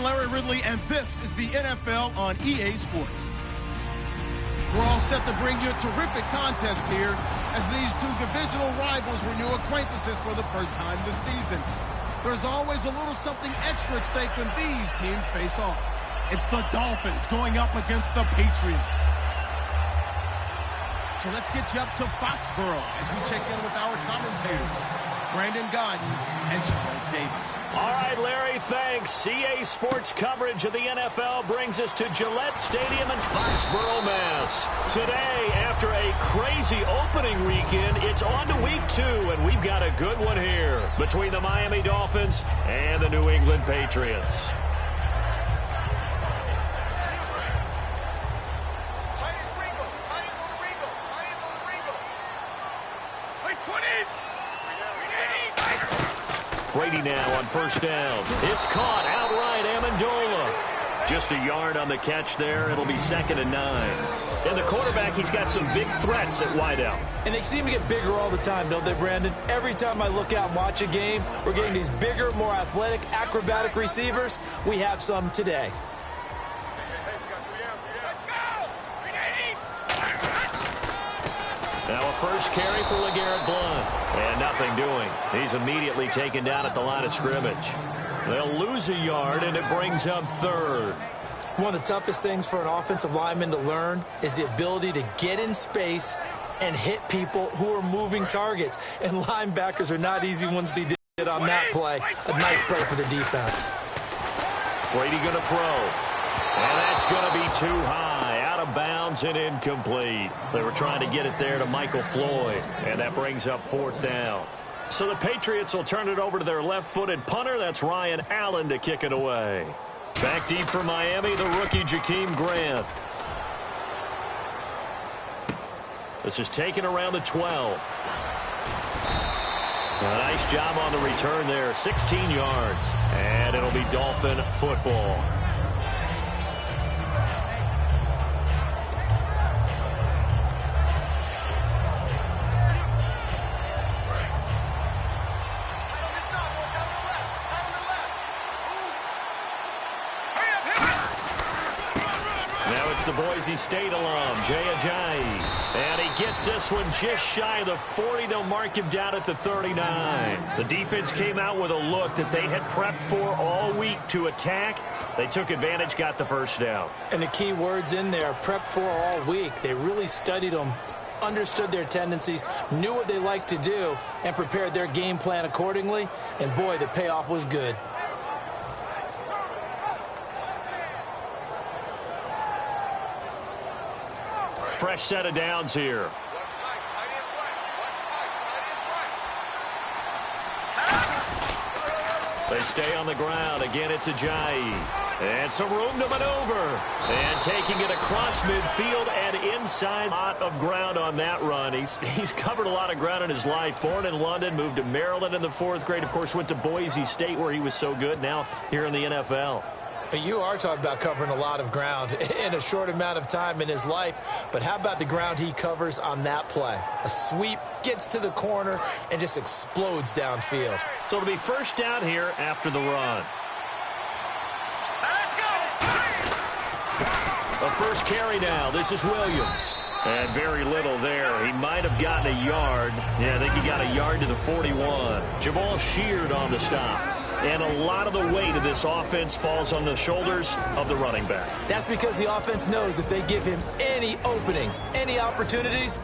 Larry Ridley, and this is the NFL on EA Sports. We're all set to bring you a terrific contest here as these two divisional rivals renew acquaintances for the first time this season. There's always a little something extra at stake when these teams face off. It's the Dolphins going up against the Patriots. So let's get you up to Foxborough as we check in with our commentators, Brandon Godden and Charles Davis. All right, Larry, thanks. EA Sports coverage of the NFL brings us to Gillette Stadium in Foxborough, Mass. Today, after a crazy opening weekend, it's on to week 2, and we've got a good one here between the Miami Dolphins and the New England Patriots. Brady now on first down. It's caught outright, Amendola. Just a yard on the catch there. It'll be 2nd and 9. And the quarterback, he's got some big threats at wideout. And they seem to get bigger all the time, don't they, Brandon? Every time I look out and watch a game, we're getting these bigger, more athletic, acrobatic receivers. We have some today. Now a first carry for LeGarrette Blount. And nothing doing. He's immediately taken down at the line of scrimmage. They'll lose a yard, and it brings up 3rd. One of the toughest things for an offensive lineman to learn is the ability to get in space and hit people who are moving targets. And linebackers are not easy ones to do on that play. A nice play for the defense. Brady going to throw. And that's going to be too high. Out of bounds and incomplete. They were trying to get it there to Michael Floyd. And that brings up 4th down. So the Patriots will turn it over to their left-footed punter. That's Ryan Allen to kick it away. Back deep for Miami, the rookie Jakeem Grant. This is taken around the 12. A nice job on the return there. 16 yards. And it'll be Dolphin football. The Boise State alum, Jay Ajayi. And he gets this one just shy of the 40. They'll mark him down at the 39. The defense came out with a look that they had prepped for all week to attack. They took advantage, got the first down. And the key words in there, prepped for all week. They really studied them, understood their tendencies, knew what they liked to do, and prepared their game plan accordingly. And, boy, the payoff was good. Fresh set of downs here. They stay on the ground. Again, it's Ajayi. And some room to maneuver. And taking it across midfield and inside. A lot of ground on that run. He's covered a lot of ground in his life. Born in London, moved to Maryland in the 4th grade. Of course, went to Boise State where he was so good. Now here in the NFL. You are talking about covering a lot of ground in a short amount of time in his life. But how about the ground he covers on that play? A sweep, gets to the corner, and just explodes downfield. So it'll be first down here after the run. Let's go! A first carry now. This is Williams. And very little there. He might have gotten a yard. Yeah, I think he got a yard to the 41. Jamal Sheard on the stop. And a lot of the weight of this offense falls on the shoulders of the running back. That's because the offense knows if they give him any openings, any opportunities,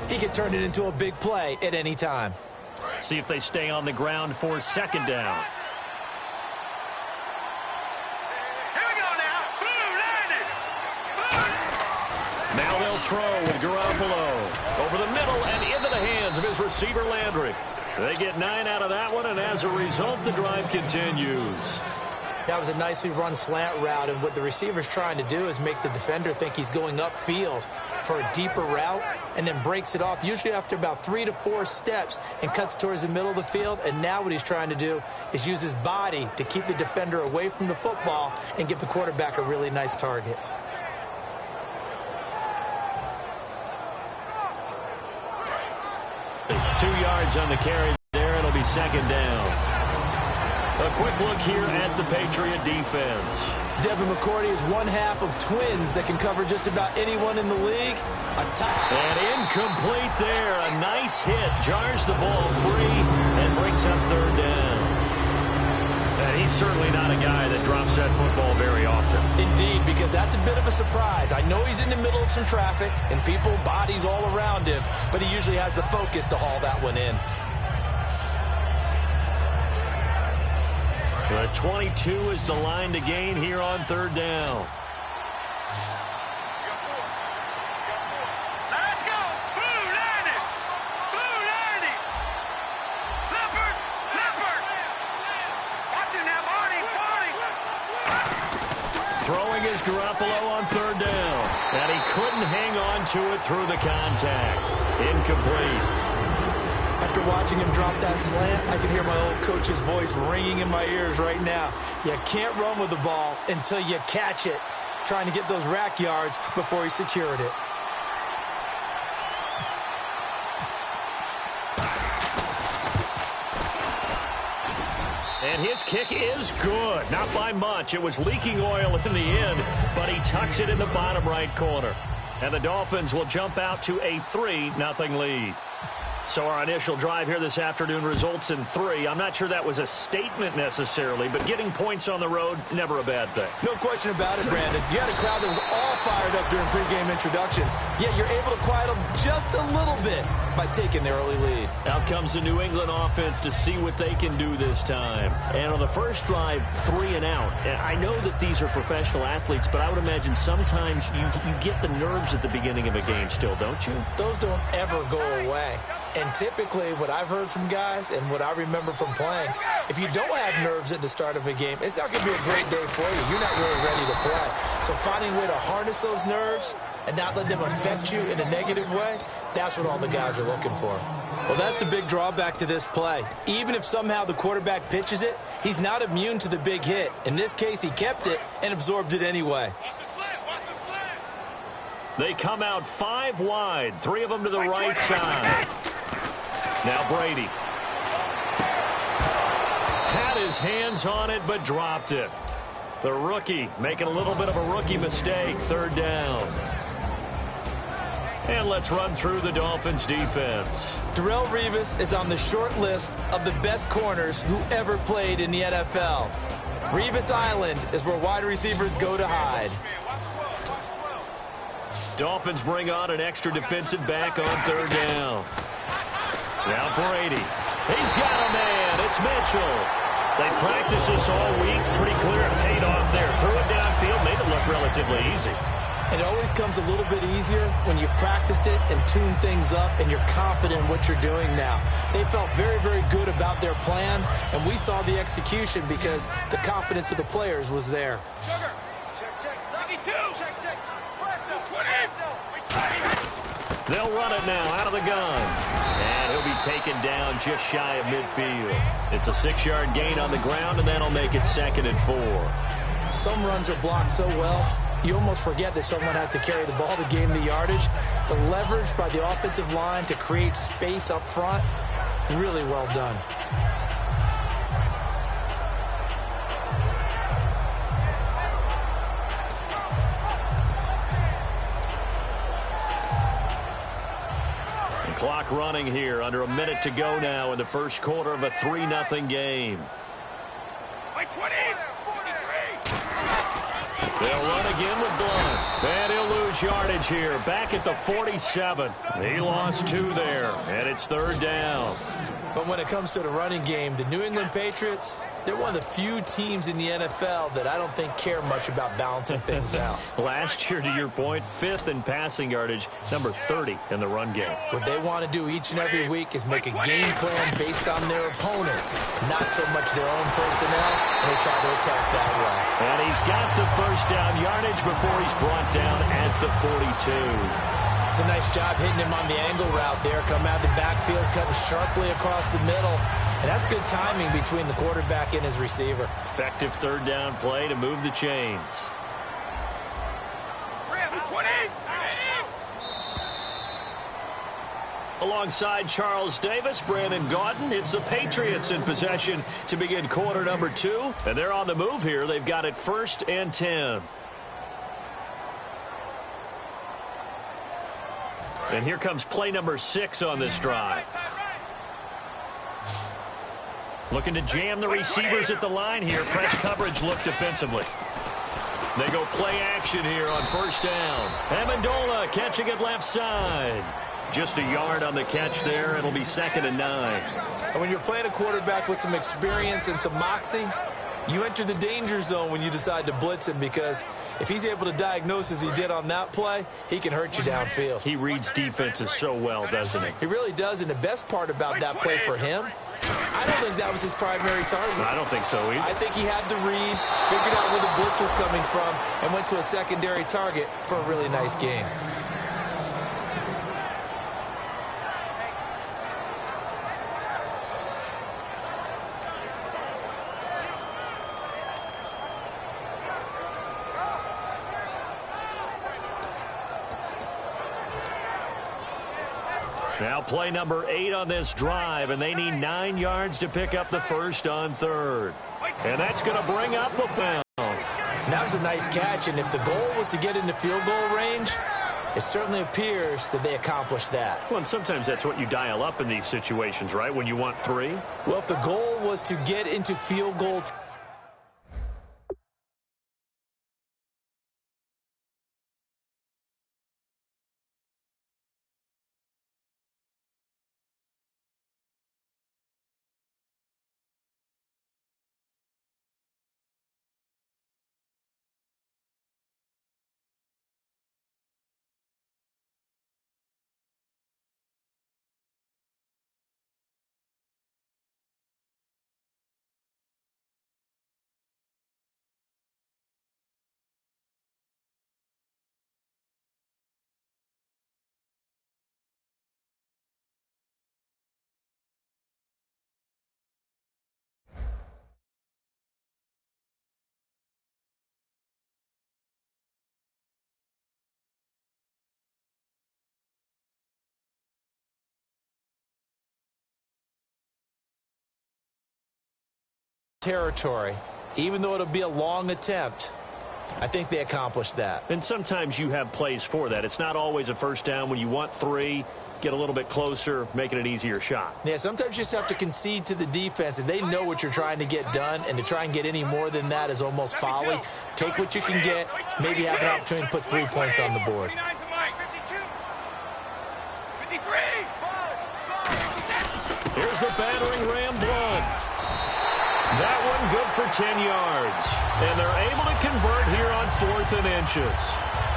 he can turn it into a big play at any time. See if they stay on the ground for 2nd down. Here we go now. Now they'll throw with Garoppolo. Over the middle and into the hands of his receiver Landry. They get 9 out of that one, and as a result, the drive continues. That was a nicely run slant route, and what the receiver's trying to do is make the defender think he's going upfield for a deeper route, and then breaks it off, usually after about 3 to 4 steps, and cuts towards the middle of the field. And now what he's trying to do is use his body to keep the defender away from the football and give the quarterback a really nice target. On the carry there, it'll be 2nd down. A quick look here at the Patriot defense. Devin McCourty is one half of twins that can cover just about anyone in the league. And incomplete there. A nice hit. Jars the ball free and brings up third down. And he's certainly not a guy that drops that football very often. Indeed, because that's a bit of a surprise. I know he's in the middle of some traffic and people, bodies all around him, but he usually has the focus to haul that one in. The 22 is the line to gain here on third down. Let's go. Blue 90. Blue 90. Leopard. Leopard. Watch it now, Barney. Barney. Throwing is Garoppolo on third down. And he couldn't hang on to it through the contact. Incomplete. After watching him drop that slant, I can hear my old coach's voice ringing in my ears right now. You can't run with the ball until you catch it. Trying to get those rack yards before he secured it. And his kick is good. Not by much. It was leaking oil in the end, but he tucks it in the bottom right corner. And the Dolphins will jump out to a 3-0 lead. So our initial drive here this afternoon results in 3. I'm not sure that was a statement necessarily, but getting points on the road, never a bad thing. No question about it, Brandon. You had a crowd that was all fired up during pregame introductions, yet you're able to quiet them just a little bit by taking the early lead. Out comes the New England offense to see what they can do this time. And on the first drive, 3 and out. I know that these are professional athletes, but I would imagine sometimes you get the nerves at the beginning of a game still, don't you? Those don't ever go away. And typically, what I've heard from guys and what I remember from playing, if you don't have nerves at the start of a game, it's not going to be a great day for you. You're not really ready to play. So finding a way to harness those nerves and not let them affect you in a negative way, that's what all the guys are looking for. Well, that's the big drawback to this play. Even if somehow the quarterback pitches it, he's not immune to the big hit. In this case, he kept it and absorbed it anyway. They come out 5 wide, 3 of them to the right side. Now Brady. Had his hands on it, but dropped it. The rookie making a little bit of a rookie mistake, third down. And let's run through the Dolphins defense. Darrelle Revis is on the short list of the best corners who ever played in the NFL. Revis Island is where wide receivers go to hide. Dolphins bring on an extra defensive back on third down. Now Brady. He's got a man. It's Mitchell. They practiced this all week. Pretty clear it paid off there. Threw it downfield, made it look relatively easy. It always comes a little bit easier when you've practiced it and tuned things up and you're confident in what you're doing now. They felt very, very good about their plan, and we saw the execution because the confidence of the players was there. Sugar. Check, check. 92. Check, check. 20. They'll run it now out of the gun. And he'll be taken down just shy of midfield. It's a 6-yard gain on the ground, and that'll make it 2nd and 4. Some runs are blocked so well, you almost forget that someone has to carry the ball to gain the yardage. The leverage by the offensive line to create space up front, really well done. Clock running here, under a minute to go now in the first quarter of a 3-0 game. By 20. 43. They'll run again with Blunt. And he'll lose yardage here. Back at the 47. He lost 2 there, and it's third down. But when it comes to the running game, the New England Patriots, they're one of the few teams in the NFL that I don't think care much about balancing things out. Last year, to your point, 5th in passing yardage, number 30 in the run game. What they want to do each and every week is make a game plan based on their opponent, not so much their own personnel, and they try to attack that way. And he's got the first down yardage before he's brought down at the 42. It's a nice job hitting him on the angle route there. Come out of the backfield, cutting sharply across the middle. And that's good timing between the quarterback and his receiver. Effective third down play to move the chains. 20. alongside Charles Davis, Brandon Gaudin. It's the Patriots in possession to begin quarter number 2. And they're on the move here. They've got it 1st and 10. And here comes play number 6 on this drive. Looking to jam the receivers at the line here. Press coverage look defensively. They go play action here on 1st down. Amendola catching it left side. Just a yard on the catch there. It'll be 2nd and 9. And when you're playing a quarterback with some experience and some moxie, you enter the danger zone when you decide to blitz him, because if he's able to diagnose as he did on that play, he can hurt you downfield. He reads defenses so well, doesn't he? He really does, and the best part about that play for him, I don't think that was his primary target. I don't think so either. I think he had the read, figured out where the blitz was coming from, and went to a secondary target for a really nice game. Now play number 8 on this drive, and they need 9 yards to pick up the 1st on 3rd. And that's going to bring up a foul. That was a nice catch, and if the goal was to get into field goal range, it certainly appears that they accomplished that. Well, and sometimes that's what you dial up in these situations, right, when you want 3? Well, if the goal was to get into field goal territory, even though it'll be a long attempt, I think they accomplished that. And sometimes you have plays for that. It's not always a 1st down. When you want 3, get a little bit closer, making an easier shot. Yeah, sometimes you just have to concede to the defense, and they know what you're trying to get done, and to try and get any more than that is almost folly. Take what you can get, maybe have an opportunity to put 3 points on the board. Here's the battering ram blood. That one good for 10 yards. And they're able to convert here on 4th and inches.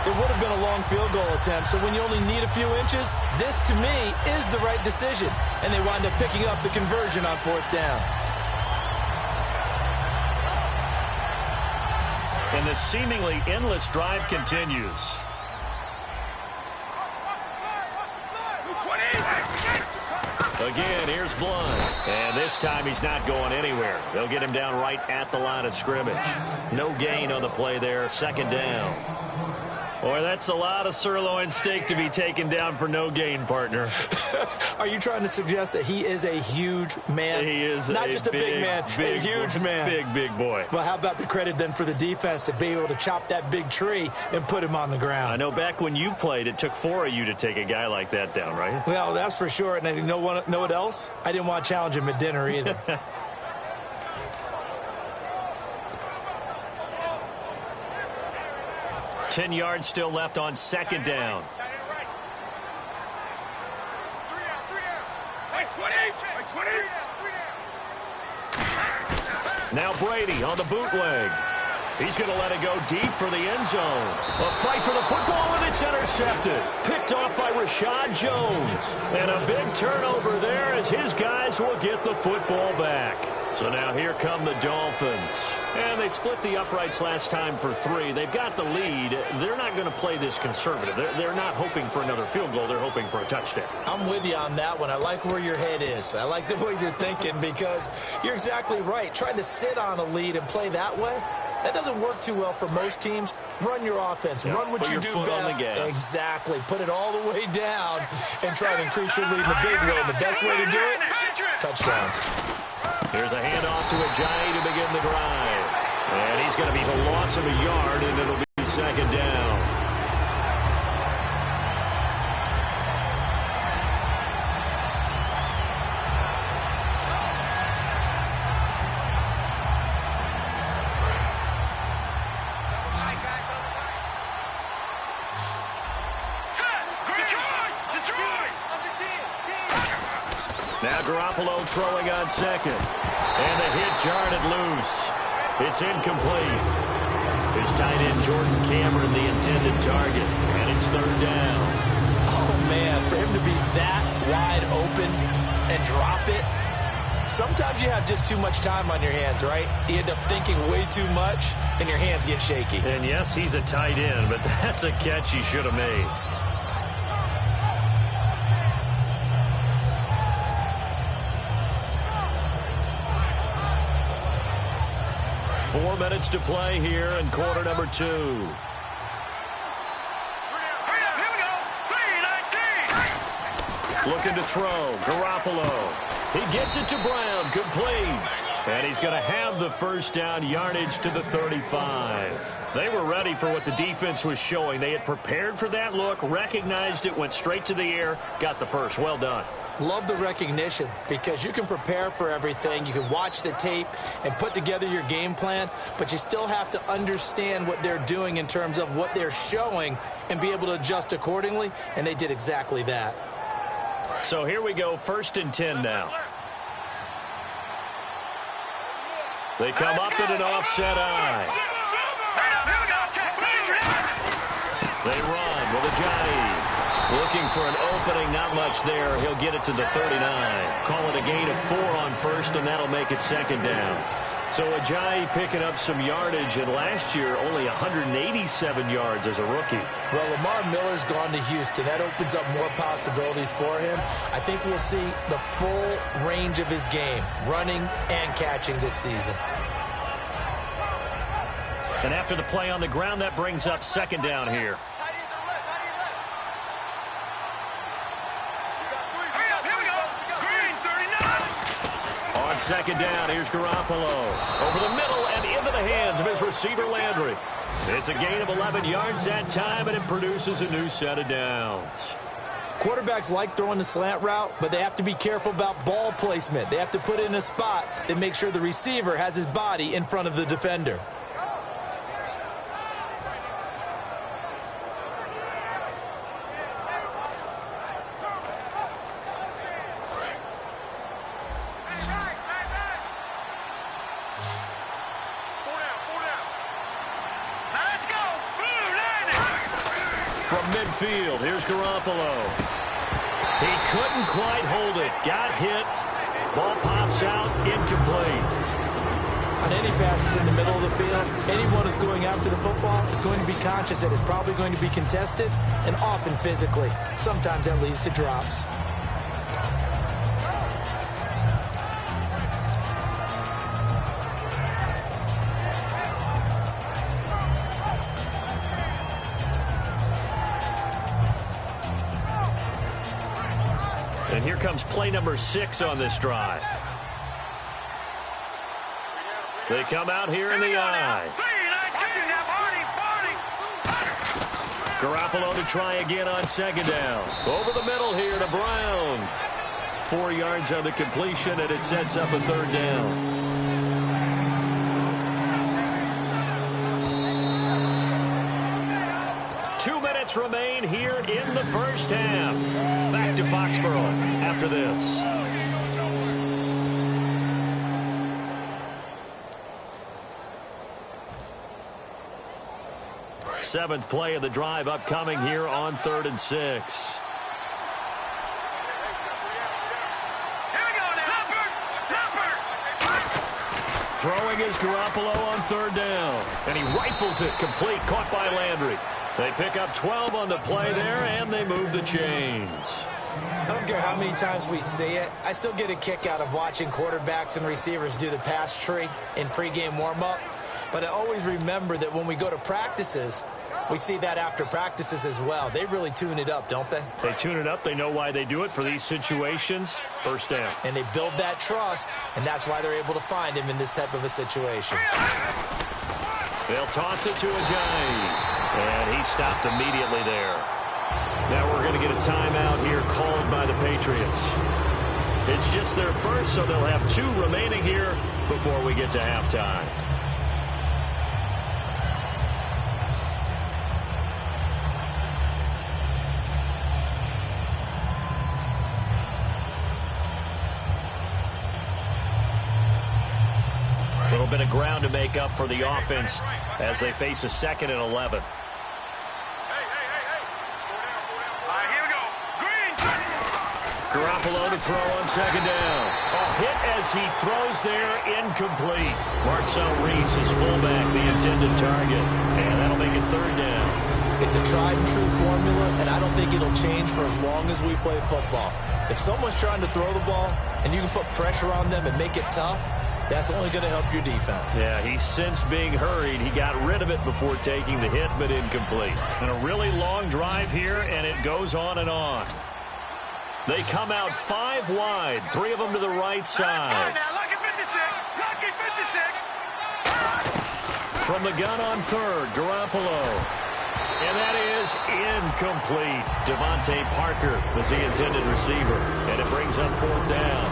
It would have been a long field goal attempt, so when you only need a few inches, this, to me, is the right decision. And they wind up picking up the conversion on 4th down. And this seemingly endless drive continues. Again, here's Blunt. And this time he's not going anywhere. They'll get him down right at the line of scrimmage. No gain on the play there. 2nd down. Boy, that's a lot of sirloin steak to be taken down for no gain, partner. Are you trying to suggest that he is a huge man? He is not just a big man, a huge man. Big boy. Well, how about the credit then for the defense to be able to chop that big tree and put him on the ground? I know back when you played, it took 4 of you to take a guy like that down, right? Well, that's for sure. And you know what else? I didn't want to challenge him at dinner either. 10 yards still left on 2nd down. Now Brady on the bootleg. He's going to let it go deep for the end zone. A fight for the football, and it's intercepted. Picked off by Rashad Jones. And a big turnover there as his guys will get the football back. So now here come the Dolphins. And they split the uprights last time for 3. They've got the lead. They're not going to play this conservative. They're not hoping for another field goal. They're hoping for a touchdown. I'm with you on that one. I like where your head is. I like the way you're thinking, because you're exactly right. Trying to sit on a lead and play that way, That doesn't work too well for most teams. Run your offense. Run what you do best. Exactly. Put it all the way down and try to increase your lead in a big way. And the best way to do it, touchdowns. Here's a handoff to Ajayi to begin the drive. And he's going to be a loss of a yard, and it'll be second down. Now Garoppolo throwing on second. And the hit jarred loose. It's incomplete. His tight end Jordan Cameron the intended target. And it's third down. Oh, man, for him to be that wide open and drop it. Sometimes you have just too much time on your hands, right? You end up thinking way too much, and your hands get shaky. And yes, he's a tight end, but that's a catch he should have made. Four minutes to play here in quarter number 2. Here we go. 3-19. Looking to throw. Garoppolo. He gets it to Brown. Complete. And he's going to have the first down, yardage to the 35. They were ready for what the defense was showing. They had prepared for that look, recognized it, went straight to the air, got the first. Well done. Love the recognition because you can prepare for everything. You can watch the tape and put together your game plan, but you still have to understand what they're doing in terms of what they're showing and be able to adjust accordingly, and they did exactly that. So here we go, 1st and 10 now. They come up in an offset eye. They run with Ajayi. Looking for an opening, not much there. He'll get it to the 39. Call it a gain of 4 on first, and that'll make it second down. So Ajayi picking up some yardage, and last year only 187 yards as a rookie. Well, Lamar Miller's gone to Houston. That opens up more possibilities for him. I think we'll see the full range of his game, running and catching this season. And after the play on the ground, that brings up second down here. On second down, here's Garoppolo. Over the middle and into the hands of his receiver, Landry. It's a gain of 11 yards that time, and it produces a new set of downs. Quarterbacks like throwing the slant route, but they have to be careful about ball placement. They have to put it in a spot that makes sure the receiver has his body in front of the defender. Midfield. Here's Garoppolo. He couldn't quite hold it. Got hit. Ball pops out. Incomplete. On any passes in the middle of the field, anyone who's going after the football is going to be conscious that it's probably going to be contested and often physically. Sometimes that leads to drops. And here comes play number 6 on this drive. They come out here in the eye. Garoppolo to try again on second down. Over the middle here to Brown. 4 yards on the completion, and it sets up a third down. Remain here in the first half. Back to Foxborough after this. Seventh play of the drive upcoming here on 3rd and 6. Throwing is Garoppolo on 3rd down. And he rifles it complete, caught by Landry. They pick up 12 on the play there, and they move the chains. I don't care how many times we see it. I still get a kick out of watching quarterbacks and receivers do the pass tree in pregame warm-up But I always remember that when we go to practices, we see that after practices as well. They really tune it up, don't they? They tune it up. They know why they do it for these situations. First down. And they build that trust, and that's why they're able to find him in this type of a situation. They'll toss it to Ajayi. And he stopped immediately there. Now we're going to get a timeout here called by the Patriots. It's just their first, so they'll have 2 remaining here before we get to halftime. A little bit of ground to make up for the offense as they face a 2nd and 11. Garoppolo to throw on 2nd down. A hit as he throws there, incomplete. Marcel Reese is fullback, the intended target. And that'll make it 3rd down. It's a tried and true formula, and I don't think it'll change for as long as we play football. If someone's trying to throw the ball and you can put pressure on them and make it tough, that's only going to help your defense. Yeah, he's since being hurried. He got rid of it before taking the hit, but incomplete. And a really long drive here, and it goes on and on. They come out 5 wide, 3 of them to the right side. From the gun on 3rd, Garoppolo. And that is incomplete. Devontae Parker was the intended receiver, and it brings up 4th down.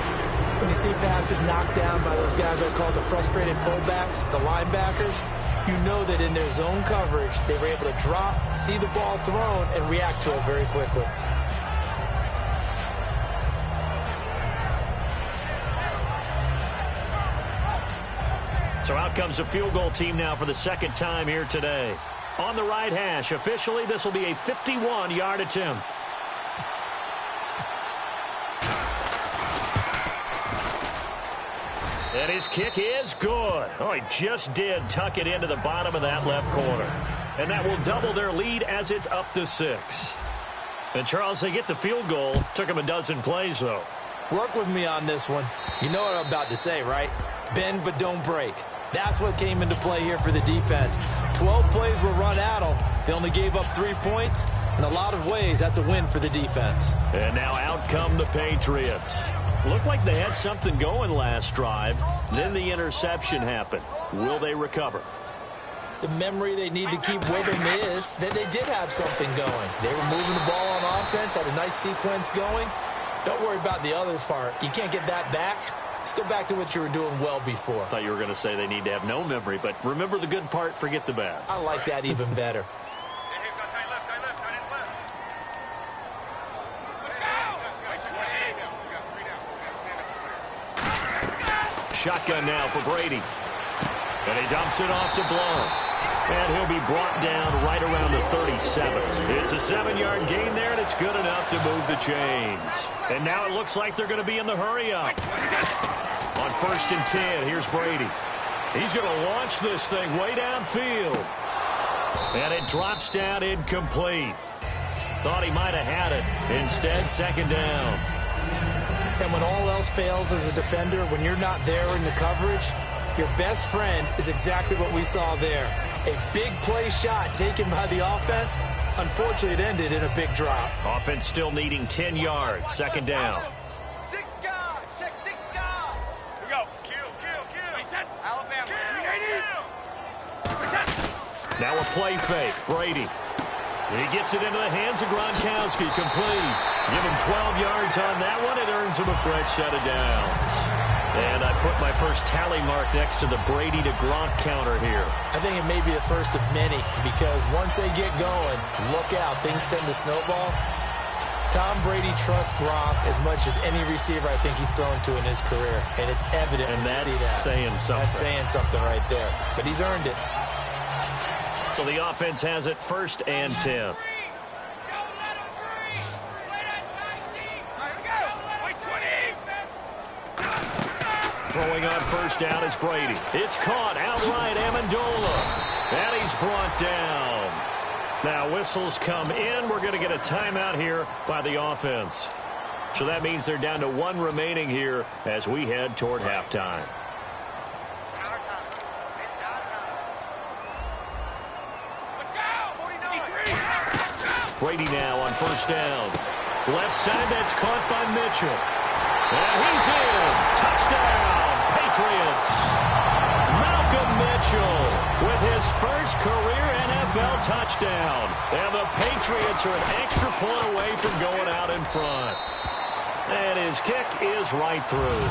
When you see passes knocked down by those guys I call the frustrated fullbacks, the linebackers, you know that in their zone coverage, they were able to drop, see the ball thrown, and react to it very quickly. So out comes a field goal team now for the 2nd time here today. On the right hash, officially, this will be a 51-yard attempt. And his kick is good. Oh, he just did tuck it into the bottom of that left corner. And that will double their lead as it's up to 6. And, Charles, they get the field goal. Took them a dozen plays, though. Work with me on this one. You know what I'm about to say, right? Bend but don't break. That's what came into play here for the defense. 12 plays were run at them. They only gave up 3 points. In a lot of ways, that's a win for the defense. And now out come the Patriots. Looked like they had something going last drive. Then the interception happened. Will they recover? The memory they need to keep with them is that they did have something going. They were moving the ball on offense, had a nice sequence going. Don't worry about the other part. You can't get that back. Let's go back to what you were doing well before. I thought you were going to say they need to have no memory, but remember the good part, forget the bad. I like that even better. Shotgun now for Brady. And he dumps it off to Blount. And he'll be brought down right around the 37. It's a 7-yard gain there, and it's good enough to move the chains. And now it looks like they're going to be in the hurry-up. On 1st and 10, here's Brady. He's going to launch this thing way downfield. And it drops down incomplete. Thought he might have had it. Instead, 2nd down. And when all else fails as a defender, when you're not there in the coverage, your best friend is exactly what we saw there. A big play shot taken by the offense. Unfortunately, it ended in a big drop. Offense still needing 10 yards. 2nd down. Check 6 guard. Here we go. Kill. Reset. Alabama. Now a play fake. Brady. He gets it into the hands of Gronkowski. Complete. Give him 12 yards on that one. It earns him a fresh set of downs. And I put my first tally mark next to the Brady to Gronk counter here. I think it may be the first of many because once they get going, look out. Things tend to snowball. Tom Brady trusts Gronk as much as any receiver I think he's thrown to in his career. And it's evident when you see that. Saying something. That's saying something right there. But he's earned it. So the offense has it 1st and 10. Throwing on 1st down is Brady. It's caught outright, Amendola. And he's brought down. Now whistles come in. We're going to get a timeout here by the offense. So that means they're down to 1 remaining here as we head toward halftime. Brady now on first down. Left side, that's caught by Mitchell. And he's in. Touchdown, Patriots. Malcolm Mitchell with his first career NFL touchdown. And the Patriots are an extra point away from going out in front. And his kick is right through.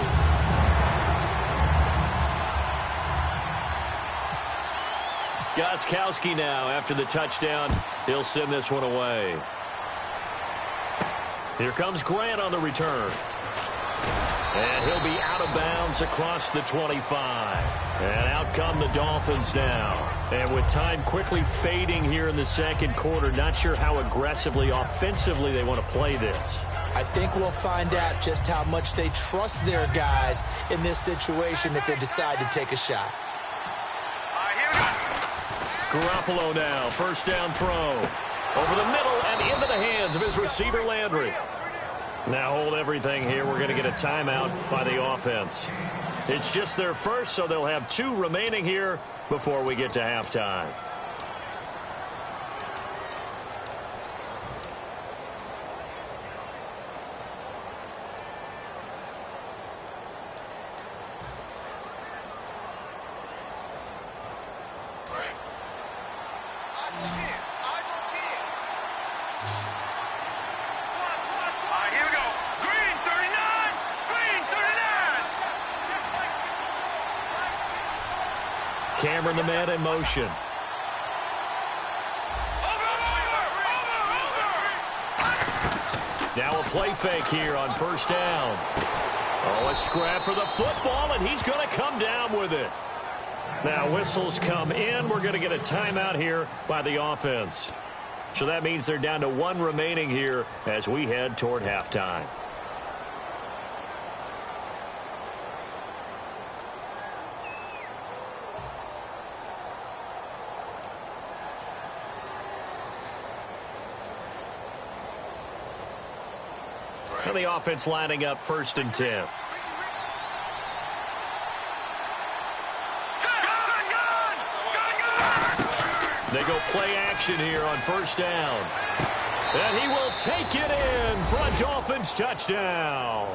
Gostkowski now after the touchdown. He'll send this one away. Here comes Grant on the return. And he'll be out of bounds across the 25. And out come the Dolphins now. And with time quickly fading here in the second quarter, not sure how aggressively, offensively they want to play this. I think we'll find out just how much they trust their guys in this situation if they decide to take a shot. Garoppolo now, first down throw. Over the middle and into the hands of his receiver, Landry. Now hold everything here. We're going to get a timeout by the offense. It's just their first, so they'll have 2 remaining here before we get to halftime. Cameron the man in motion. Now a play fake here on first down. Oh, a scrap for the football, and he's going to come down with it. Now whistles come in. We're going to get a timeout here by the offense. So that means they're down to 1 remaining here as we head toward halftime. And the offense lining up first and 10. They go play action here on first down. And he will take it in for a Dolphins touchdown.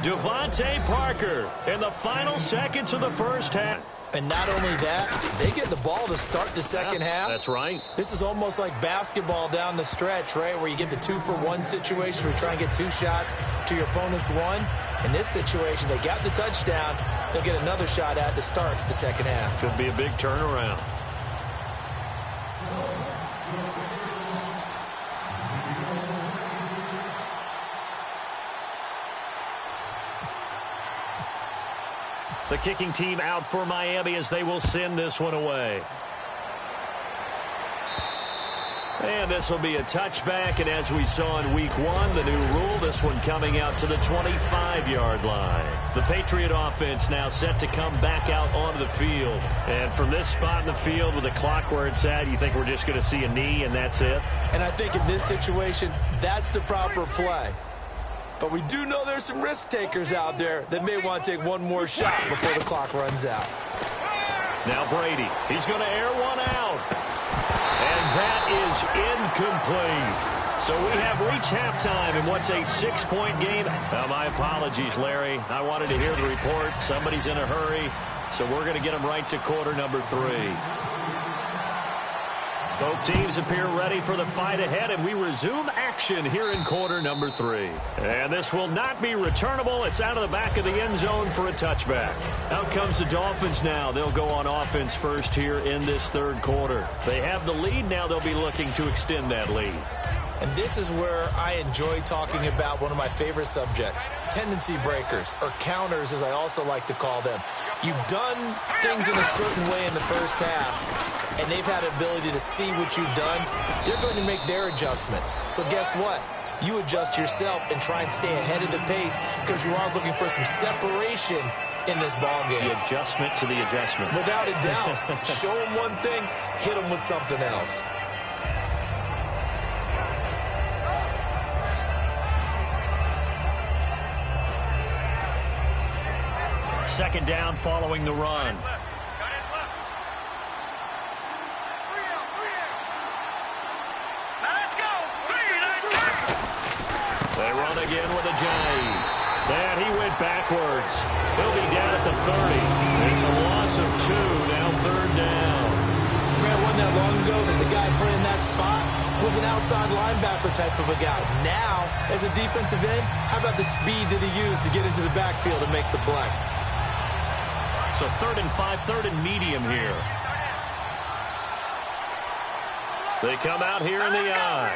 Devontae Parker in the final seconds of the first half. And not only that, they get the ball to start the second half. That's right. This is almost like basketball down the stretch, right, where you get the 2-for-1 situation where you try and get 2 shots to your opponent's 1. In this situation, they got the touchdown. They'll get another shot at to start the second half. Could be a big turnaround. The kicking team out for Miami as they will send this one away. And this will be a touchback, and as we saw in week 1, the new rule, this one coming out to the 25-yard line. The Patriot offense now set to come back out onto the field. And from this spot in the field with the clock where it's at, you think we're just going to see a knee and that's it? And I think in this situation, that's the proper play. But we do know there's some risk takers out there that may want to take one more shot before the clock runs out. Now Brady, he's going to air one out. And that is incomplete. So we have reached halftime in what's a 6-point game. My apologies, Larry. I wanted to hear the report. Somebody's in a hurry. So we're going to get them right to quarter number 3. Both teams appear ready for the fight ahead, and we resume action here in quarter number 3. And this will not be returnable. It's out of the back of the end zone for a touchback. Out comes the Dolphins now. They'll go on offense first here in this third quarter. They have the lead. Now they'll be looking to extend that lead. And this is where I enjoy talking about one of my favorite subjects, tendency breakers, or counters as I also like to call them. You've done things in a certain way in the first half, and they've had the ability to see what you've done. They're going to make their adjustments. So guess what? You adjust yourself and try and stay ahead of the pace because you are looking for some separation in this ball game. The adjustment to the adjustment. Without a doubt. Show them one thing, hit them with something else. Second down following the run. Let's go. again with a jive. And he went backwards. He'll be down at the 30. It's a loss of 2, now 3rd down. Man, wasn't that long ago that the guy playing that spot was an outside linebacker type of a guy. Now, as a defensive end, how about the speed that he used to get into the backfield and make the play? So 3rd and 5, 3rd and medium here. They come out here in the eye.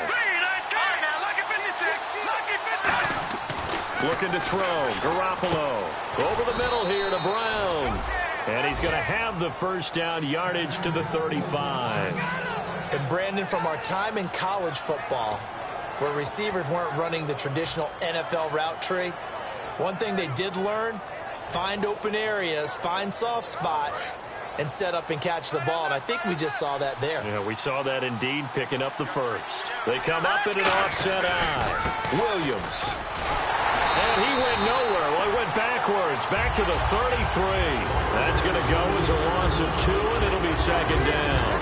Looking to throw. Garoppolo. Over the middle here to Brown. And he's going to have the first down, yardage to the 35. And Brandon, from our time in college football, where receivers weren't running the traditional NFL route tree, one thing they did learn, find open areas, find soft spots, and set up and catch the ball. And I think we just saw that there. Yeah, we saw that indeed, picking up the first. They come up in an offset eye. Williams. And he went nowhere. Well, he went backwards, back to the 33. That's going to go as a loss of 2, and it'll be 2nd down.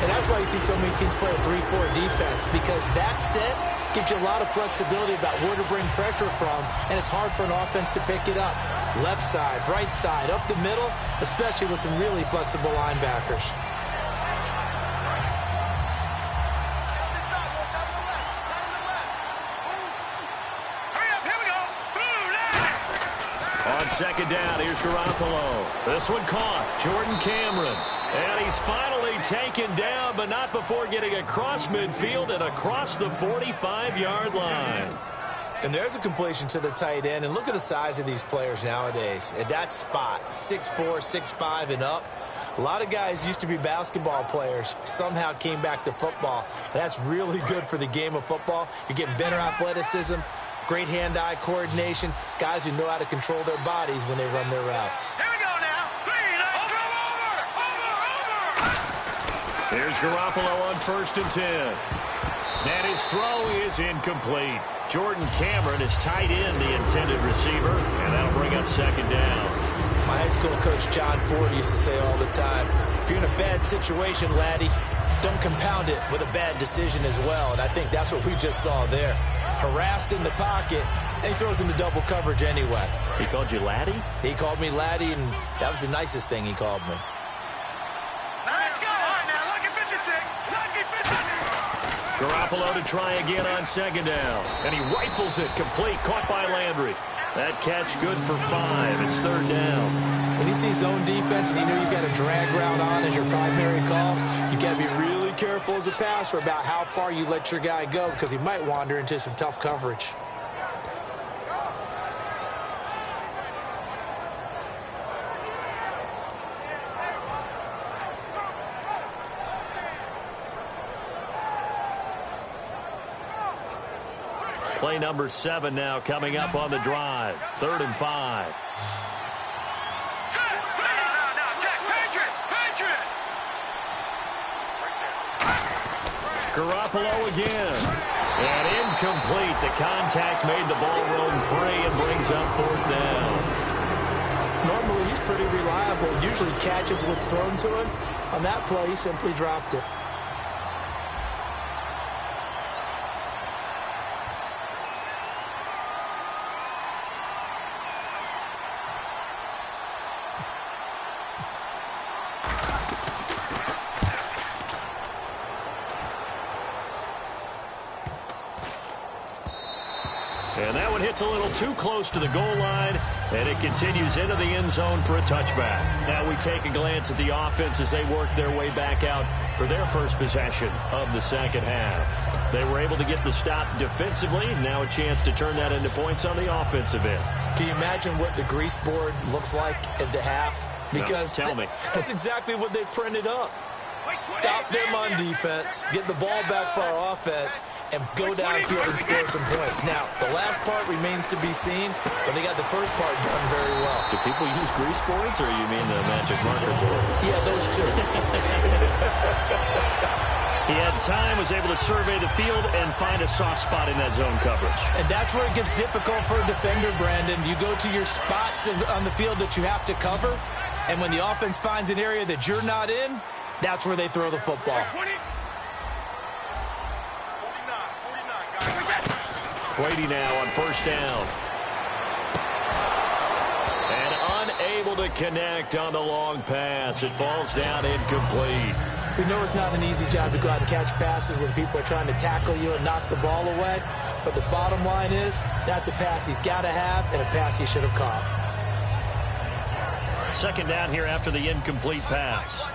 And that's why you see so many teams play a 3-4 defense, because that set gives you a lot of flexibility about where to bring pressure from, and it's hard for an offense to pick it up. Left side, right side, up the middle, especially with some really flexible linebackers. On 2nd down, here's Garoppolo. This one caught. Jordan Cameron. And he's finally taken down, but not before getting across midfield and across the 45-yard line. And there's a completion to the tight end. And look at the size of these players nowadays. At that spot, 6'4", 6'5", and up. A lot of guys used to be basketball players, somehow came back to football. And that's really good for the game of football. You're getting better athleticism, great hand-eye coordination, guys who know how to control their bodies when they run their routes. Here we go now. Here's Garoppolo on 1st and 10. And his throw is incomplete. Jordan Cameron is tight end, the intended receiver, and that'll bring up 2nd down. My high school coach, John Ford, used to say all the time, if you're in a bad situation, laddie, don't compound it with a bad decision as well. And I think that's what we just saw there. Harassed in the pocket, and he throws into double coverage anyway. He called you laddie? He called me laddie, and that was the nicest thing he called me. Let's go. All right, now, lucky 56. Lucky 56. Garoppolo to try again on 2nd down. And he rifles it complete, caught by Landry. That catch good for 5. It's 3rd down. When you see zone defense and you know you've got a drag route on as your primary call, you got to be really careful as a passer about how far you let your guy go, because he might wander into some tough coverage. Play number 7 now coming up on the drive. 3rd and 5. Garoppolo again. And incomplete. The contact made the ball roam free and brings up 4th down. Normally, he's pretty reliable. Usually catches what's thrown to him. On that play, he simply dropped it. And that one hits a little too close to the goal line, and it continues into the end zone for a touchback. Now we take a glance at the offense as they work their way back out for their first possession of the 2nd half. They were able to get the stop defensively, and now a chance to turn that into points on the offensive end. Can you imagine what the grease board looks like at the half? Because no, tell me. That's exactly what they printed up. Stop them on defense, get the ball back for our offense, and go downfield and score some points. Now, the last part remains to be seen, but they got the first part done very well. Do people use grease boards, or you mean the magic marker board? Yeah, those two. He had time, was able to survey the field and find a soft spot in that zone coverage. And that's where it gets difficult for a defender, Brandon. You go to your spots on the field that you have to cover, and when the offense finds an area that you're not in, that's where they throw the football. Brady now on first down. And unable to connect on the long pass. It falls down incomplete. We know it's not an easy job to go out and catch passes when people are trying to tackle you and knock the ball away. But the bottom line is, that's a pass he's got to have and a pass he should have caught. Second down here after the incomplete pass.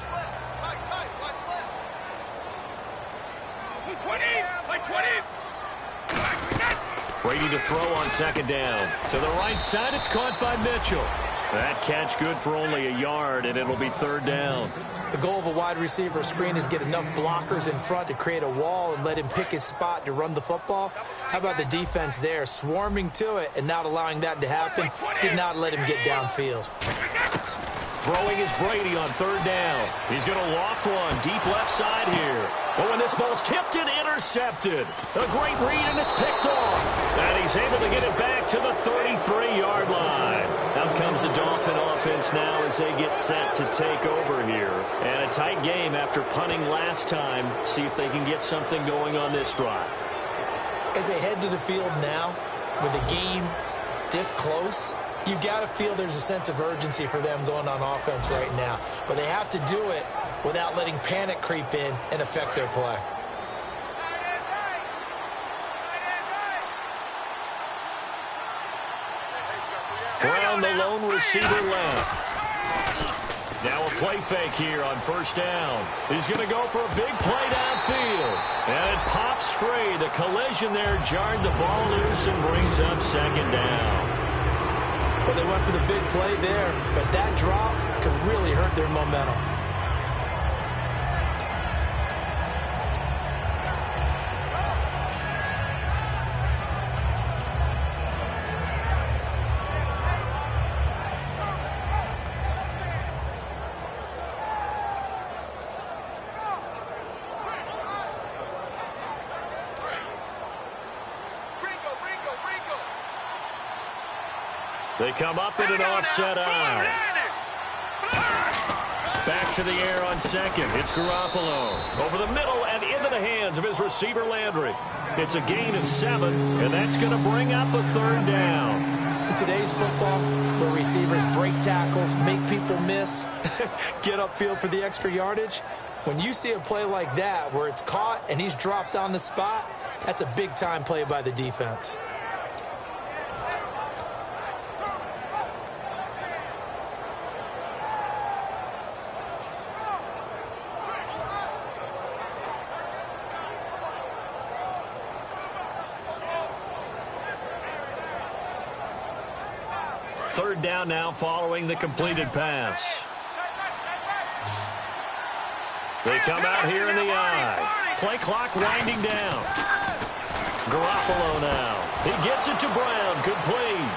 Brady to throw on second down. To the right side, it's caught by Mitchell. That catch good for only a yard, and it'll be third down. The goal of a wide receiver screen is get enough blockers in front to create a wall and let him pick his spot to run the football. How about the defense there, swarming to it and not allowing that to happen? Did not let him get downfield. Throwing is Brady on third down. He's going to loft one deep left side here. But when this ball's tipped and intercepted, a great read, and it's picked off. And he's able to get it back to the 33-yard line. Out comes the Dolphin offense now as they get set to take over here. And a tight game after punting last time. See if they can get something going on this drive. As they head to the field now, with the game this close, you've got to feel there's a sense of urgency for them going on offense right now. But they have to do it without letting panic creep in and affect their play. Brown, the lone receiver left. Now a play fake here on first down. He's going to go for a big play downfield. And it pops free. The collision there jarred the ball loose and brings up second down. Well, they went for the big play there, but that drop could really hurt their momentum. They come up in an offset eye. Back to the air on second. It's Garoppolo. Over the middle and into the hands of his receiver, Landry. It's a gain of 7, and that's going to bring up a third down. In today's football, where receivers break tackles, make people miss, get upfield for the extra yardage, when you see a play like that where it's caught and he's dropped on the spot, that's a big-time play by the defense. Third down now following the completed pass. They come out here in the eye. Play clock winding down. Garoppolo now. He gets it to Brown. Complete.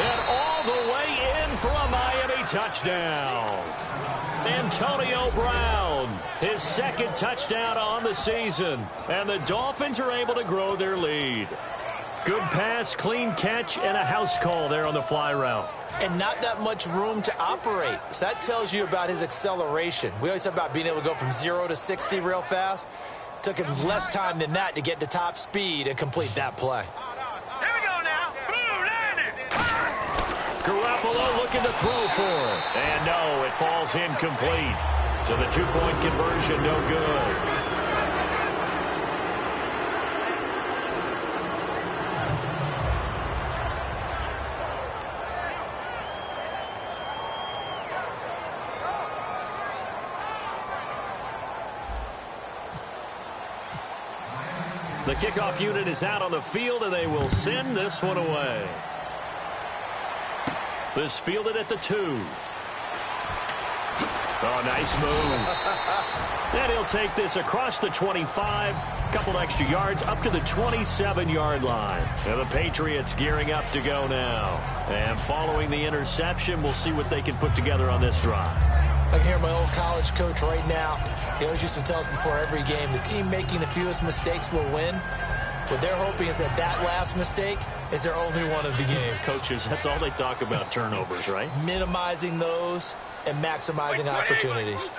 And all the way in for a Miami touchdown. Antonio Brown, his second touchdown on the season. And the Dolphins are able to grow their lead. Good pass, clean catch, and a house call there on the fly route. And not that much room to operate. So that tells you about his acceleration. We always talk about being able to go from 0 to 60 real fast. It took him less time than that to get to top speed and complete that play. Here we go now. Garoppolo looking to throw for it. And no, it falls incomplete. So the 2-point conversion no good. The kickoff unit is out on the field, and they will send this one away. This fielded at the 2. Oh, nice move. And he'll take this across the 25. Couple extra yards up to the 27-yard line. And the Patriots gearing up to go now. And following the interception, we'll see what they can put together on this drive. I can hear my old college coach right now. He always used to tell us before every game, the team making the fewest mistakes will win. What they're hoping is that that last mistake is their only one of the game. Coaches, that's all they talk about, turnovers, right? Minimizing those and maximizing opportunities.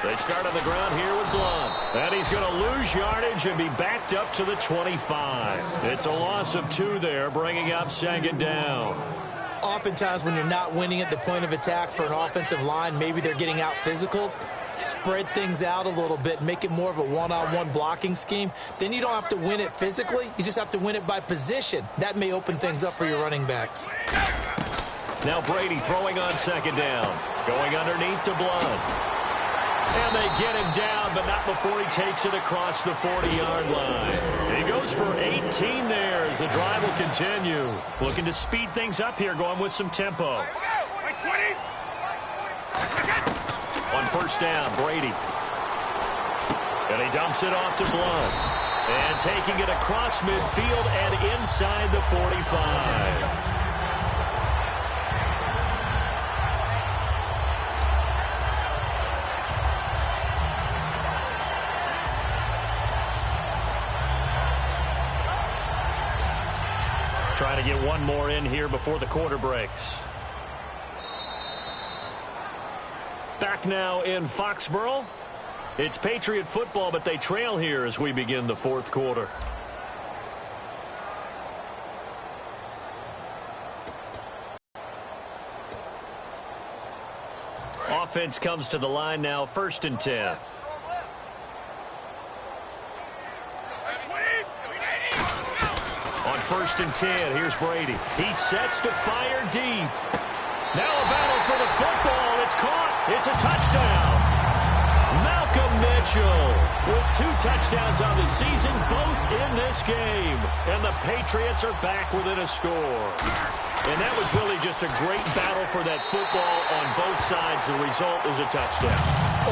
They start on the ground here with Blunt. And he's going to lose yardage and be backed up to the 25. It's a loss of 2 there, bringing up 2nd down. Oftentimes when you're not winning at the point of attack for an offensive line, maybe they're getting out physical, spread things out a little bit, make it more of a one-on-one blocking scheme. Then you don't have to win it physically. You just have to win it by position. That may open things up for your running backs. Now Brady throwing on 2nd down. Going underneath to Blunt. And they get him down, but not before he takes it across the 40-yard line. He goes for 18 there as the drive will continue. Looking to speed things up here, going with some tempo. On 1st down, Brady. And he dumps it off to Blunt. And taking it across midfield and inside the 45. Trying to get one more in here before the quarter breaks. Back now in Foxborough. It's Patriot football, but they trail here as we begin the 4th quarter. Offense comes to the line now, 1st and 10. On 1st and 10, here's Brady. He sets to fire deep. Now a battle for the football. It's caught. It's a touchdown. Malcolm Mitchell with 2 touchdowns on the season, both in this game. And the Patriots are back within a score. And that was really just a great battle for that football on both sides. The result is a touchdown.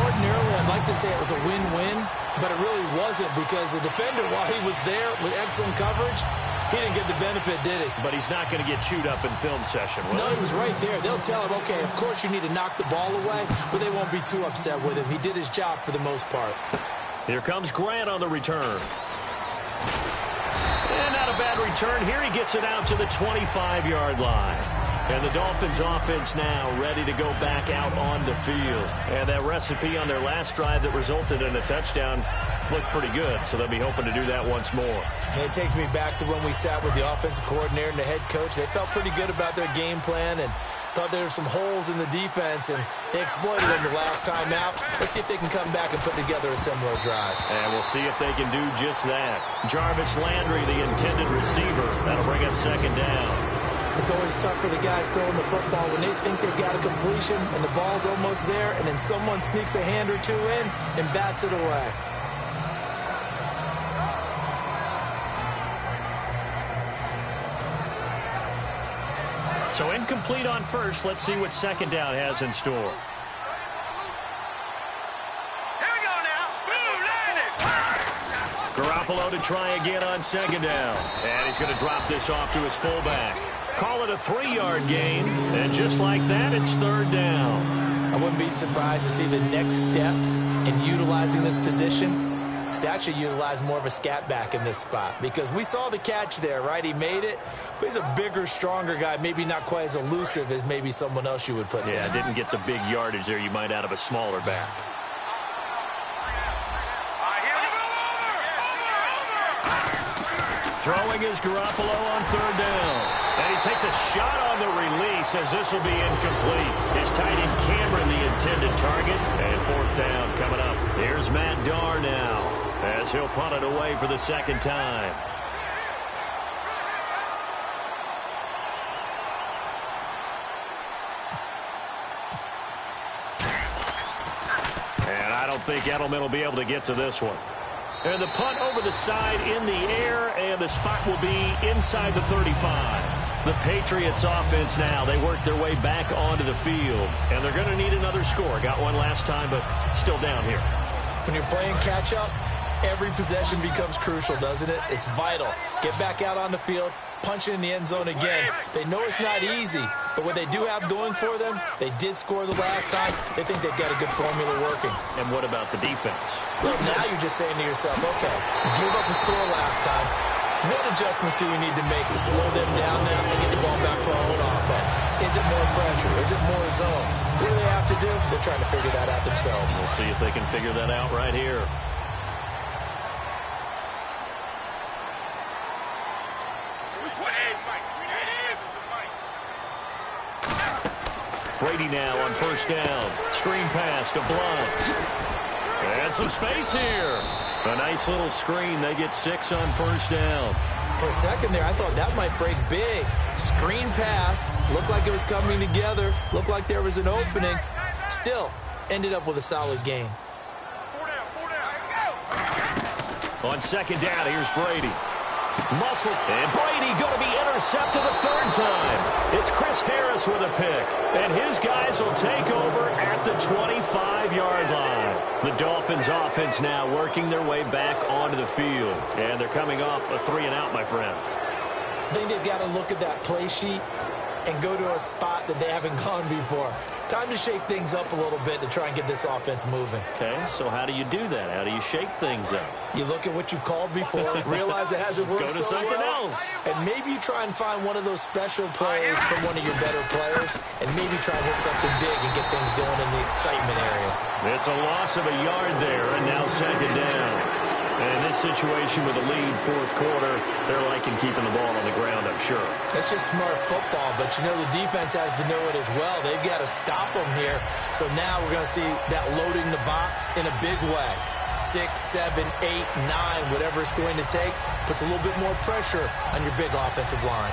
Ordinarily, I'd like to say it was a win-win, but it really wasn't because the defender, while he was there with excellent coverage, he didn't get the benefit, did he? But he's not going to get chewed up in film session, will he? No, he was right there. They'll tell him, okay, of course you need to knock the ball away, but they won't be too upset with him. He did his job for the most part. Here comes Grant on the return. And not a bad return here. He gets it out to the 25-yard line. And the Dolphins offense now ready to go back out on the field. And that recipe on their last drive that resulted in a touchdown looked pretty good, so they'll be hoping to do that once more. And it takes me back to when we sat with the offensive coordinator and the head coach. They felt pretty good about their game plan and thought there were some holes in the defense, and they exploited them the last time out. Let's see if they can come back and put together a similar drive. And we'll see if they can do just that. Jarvis Landry, the intended receiver. That'll bring up 2nd down. It's always tough for the guys throwing the football when they think they've got a completion and the ball's almost there, and then someone sneaks a hand or 2 in and bats it away. So incomplete on 1st. Let's see what 2nd down has in store. Here we go now. Boom, landed. Garoppolo to try again on 2nd down. And he's going to drop this off to his fullback. Call it a 3-yard gain. And just like that, it's 3rd down. I wouldn't be surprised to see the next step in utilizing this position is to actually utilize more of a scat back in this spot, because we saw the catch there, right? He made it, but he's a bigger, stronger guy, maybe not quite as elusive as maybe someone else you would put there. Yeah, didn't get the big yardage there you might out of a smaller back. Throwing is Garoppolo on 3rd down. And he takes a shot on the release as this will be incomplete. His tight end Cameron the intended target. And 4th down coming up. Here's Matt Darr now as he'll punt it away for the 2nd time. And I don't think Edelman will be able to get to this one. And the punt over the side in the air, and the spot will be inside the 35. The Patriots offense now, they work their way back onto the field, and they're going to need another score. Got one last time, but still down here. When you're playing catch-up, every possession becomes crucial, doesn't it? It's vital. Get back out on the field, punch it in the end zone again. They know it's not easy, but what they do have going for them, they did score the last time. They think they've got a good formula working. And what about the defense? Well, now you're just saying to yourself, okay, give up a score last time. What adjustments do we need to make to slow them down now and get the ball back for our own offense? Is it more pressure? Is it more zone? What do they have to do? They're trying to figure that out themselves. We'll see if they can figure that out right here. Brady now on first down. Screen pass to Blunt. And some space here. A nice little screen. They get 6 on first down. For a second there, I thought that might break big. Screen pass. Looked like it was coming together. Looked like there was an opening. Still, ended up with a solid gain. On second down, here's Brady. Muscle, and Brady going to be intercepted a third time. It's Chris Harris with a pick, and his guys will take over at the 25-yard line. The Dolphins offense now working their way back onto the field, and they're coming off a 3-and-out, my friend. I think they've got to look at that play sheet and go to a spot that they haven't gone before. Time to shake things up a little bit to try and get this offense moving. Okay, so how do you do that? How do you shake things up? You look at what you've called before, realize it hasn't worked Go to something else. and maybe you try and find one of those special plays from one of your better players, and maybe try and hit something big and get things going in the excitement area. It's a loss of a yard there, and now second down. And in this situation with a lead fourth quarter, they're liking keeping the ball on the ground, I'm sure. It's just smart football, but you know the defense has to know it as well. They've got to stop them here. So now we're going to see that loading the box in a big way. 6, 7, 8, 9, whatever it's going to take, puts a little bit more pressure on your big offensive line.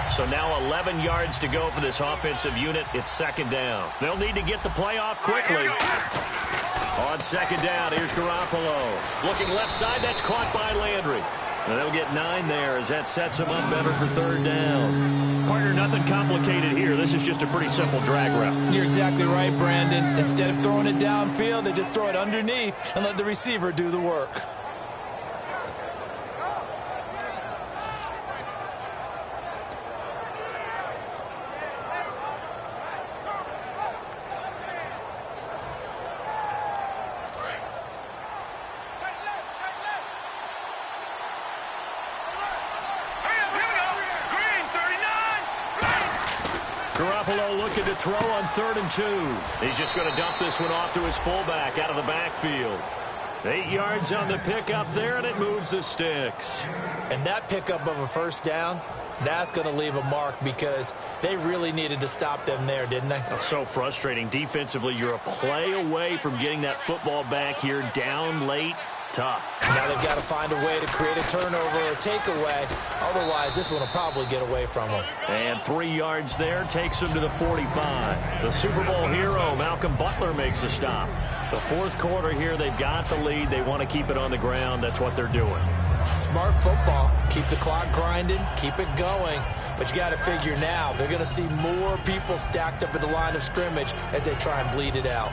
So now 11 yards to go for this offensive unit. It's second down. They'll need to get the play off quickly. On second down, here's Garoppolo. Looking left side, that's caught by Landry. And they'll get 9 there as that sets them up better for third down. Partner, nothing complicated here. This is just a pretty simple drag route. You're exactly right, Brandon. Instead of throwing it downfield, they just throw it underneath and let the receiver do the work. Garoppolo looking to throw on 3rd and 2. He's just going to dump this one off to his fullback out of the backfield. 8 yards on the pickup there, and it moves the sticks. And that pickup of a first down, that's going to leave a mark because they really needed to stop them there, didn't they? So frustrating. Defensively, you're a play away from getting that football back here down late. Tough. Now they've got to find a way to create a turnover or takeaway. Otherwise, this one will probably get away from them. And 3 yards there takes them to the 45. The Super Bowl hero, Malcolm Butler, makes a stop. The fourth quarter here, they've got the lead. They want to keep it on the ground. That's what they're doing. Smart football. Keep the clock grinding. Keep it going. But you got to figure now, they're going to see more people stacked up at the line of scrimmage as they try and bleed it out.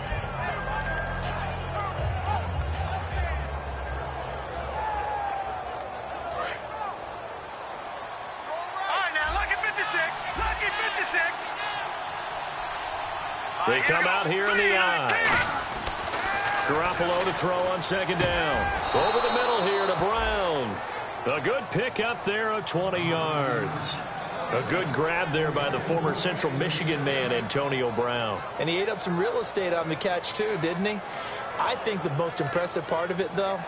They come out here in the eye. Garoppolo to throw on second down. Over the middle here to Brown. A good pick up there of 20 yards. A good grab there by the former Central Michigan man, Antonio Brown. And he ate up some real estate on the catch too, didn't he? I think the most impressive part of it, though,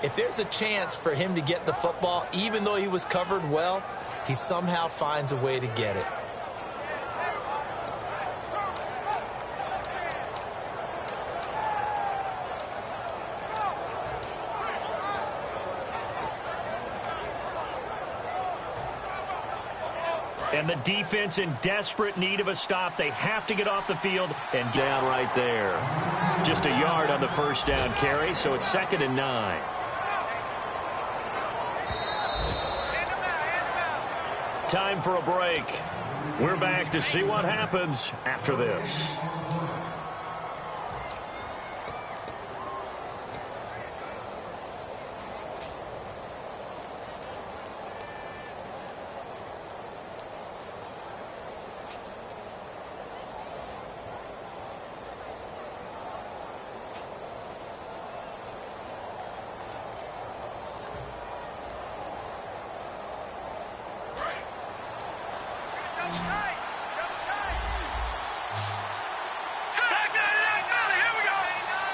if there's a chance for him to get the football, even though he was covered well, he somehow finds a way to get it. And the defense in desperate need of a stop. They have to get off the field and down right there. Just a yard on the first down carry, so it's 2nd and 9. Time for a break. We're back to see what happens after this.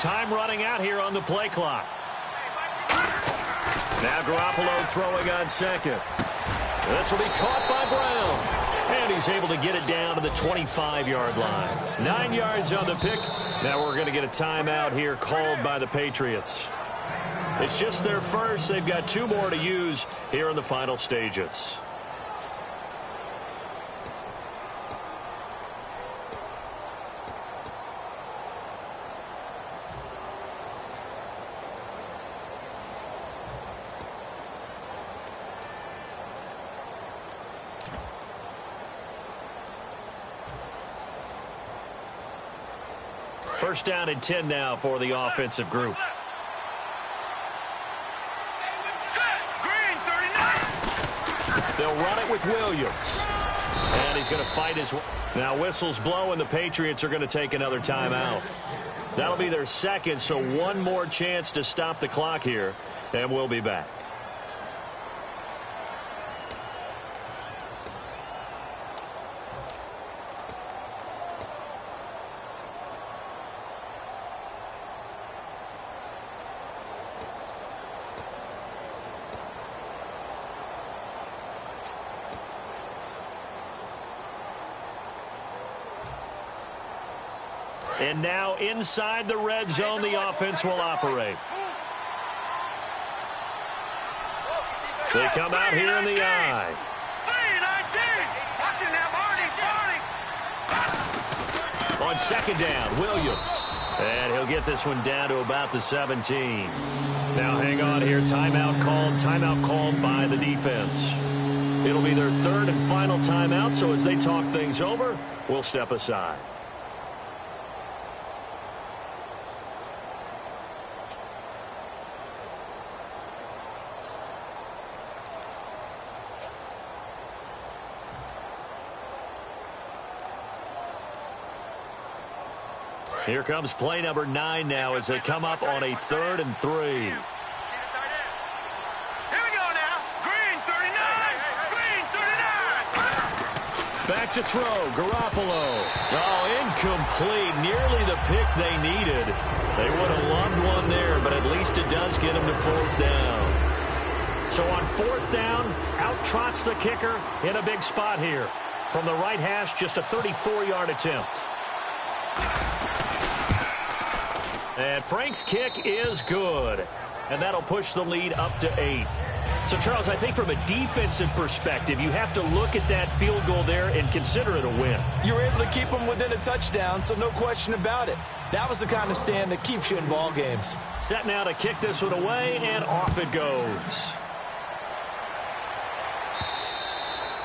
Time running out here on the play clock. Now Garoppolo throwing on second. This will be caught by Brown. And he's able to get it down to the 25-yard line. 9 yards on the pick. Now we're going to get a timeout here called by the Patriots. It's just their first. They've got 2 more to use here in the final stages. First down and 10 now for the offensive group. They'll run it with Williams. And he's going to fight his way. Now whistles blow and the Patriots are going to take another timeout. That'll be their second, so one more chance to stop the clock here. And we'll be back. And now inside the red zone, the offense will operate. They come out here in the I. On second down, Williams. And he'll get this one down to about the 17. Now hang on here. Timeout called by the defense. It'll be their third and final timeout, so as they talk things over, we'll step aside. Here comes play number 9 now as they come up on a 3rd and 3. Here we go now. Green 39. Green 39. Back to throw. Garoppolo. Oh, incomplete. Nearly the pick they needed. They would have loved one there, but at least it does get them to 4th down. So on 4th down, out trots the kicker in a big spot here. From the right hash, just a 34-yard attempt. And Frank's kick is good. And that'll push the lead up to 8. So, Charles, I think from a defensive perspective, you have to look at that field goal there and consider it a win. You were able to keep them within a touchdown, so no question about it. That was the kind of stand that keeps you in ball games. Set now to kick this one away, and off it goes.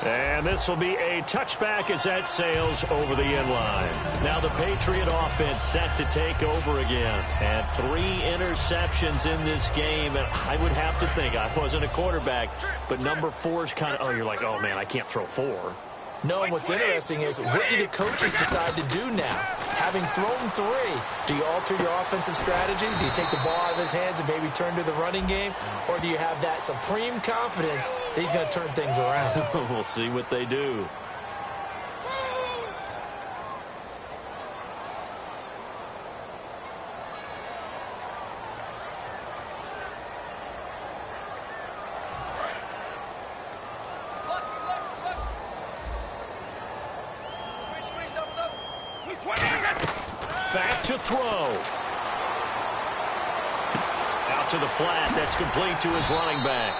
And this will be a touchback as that sails over the end line. Now the Patriot offense set to take over again. And 3 interceptions in this game. And I would have to think, I wasn't a quarterback, but number 4 is kind of, oh, you're like, oh, man, I can't throw 4. No, and what's interesting is, what do the coaches decide to do now? Having thrown 3, do you alter your offensive strategy? Do you take the ball out of his hands and maybe turn to the running game? Or do you have that supreme confidence that he's going to turn things around? We'll see what they do. Back to throw. Out to the flat. That's complete to his running back.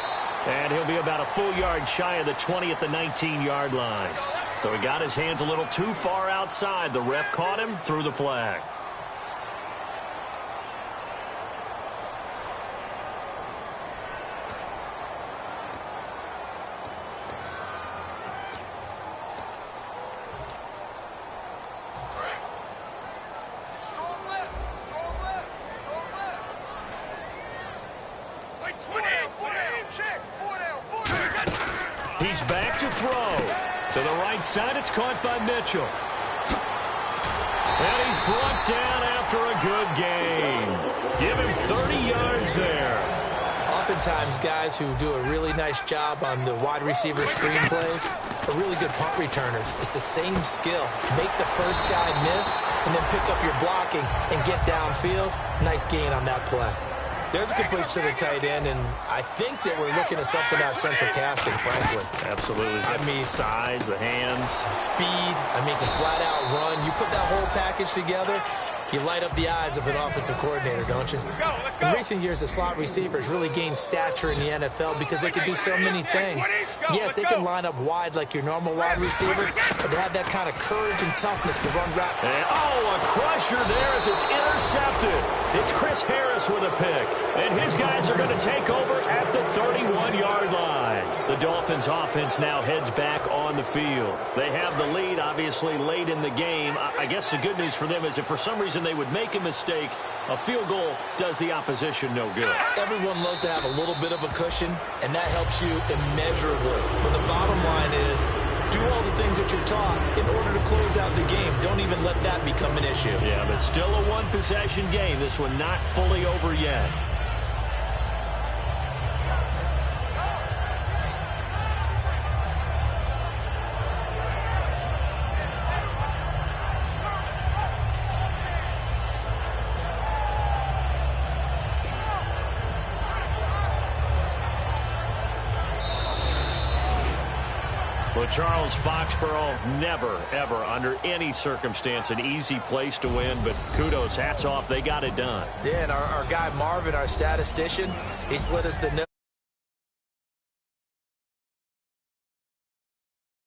And he'll be about a full yard shy of the 20 at the 19-yard line. So he got his hands a little too far outside. The ref caught him, threw the flag. He's back to throw. To the right side, it's caught by Mitchell. And he's brought down after a good game. Give him 30 yards there. sometimes guys who do a really nice job on the wide receiver screen plays are really good punt returners. It's the same skill. Make the first guy miss and then pick up your blocking and get downfield. Nice gain on that play. There's a completion to the tight end, and I think that we're looking at something out of central casting, frankly. Absolutely. I mean, size, the hands. Speed. I mean, can flat out run. You put that whole package together, you light up the eyes of an offensive coordinator, don't you? In recent years, the slot receivers really gained stature in the NFL because they can do so many things. Yes, they can line up wide like your normal wide receiver, but they have that kind of courage and toughness to run route. And, oh, a crusher there as it's intercepted. It's Chris Harris with a pick, and his guys are going to take over at the 31-yard line. The Dolphins' offense now heads back on the field. They have the lead, obviously, late in the game. I guess the good news for them is if for some reason they would make a mistake, a field goal does the opposition no good. Everyone loves to have a little bit of a cushion, and that helps you immeasurably. But the bottom line is, do all the things that you're taught in order to close out the game. Don't even let that become an issue. Yeah, but still a one-possession game. This one not fully over yet. Well, Charles, Foxborough, never, ever, under any circumstance, an easy place to win, but kudos, hats off, they got it done. Yeah, and our guy Marvin, our statistician, he slid us the note.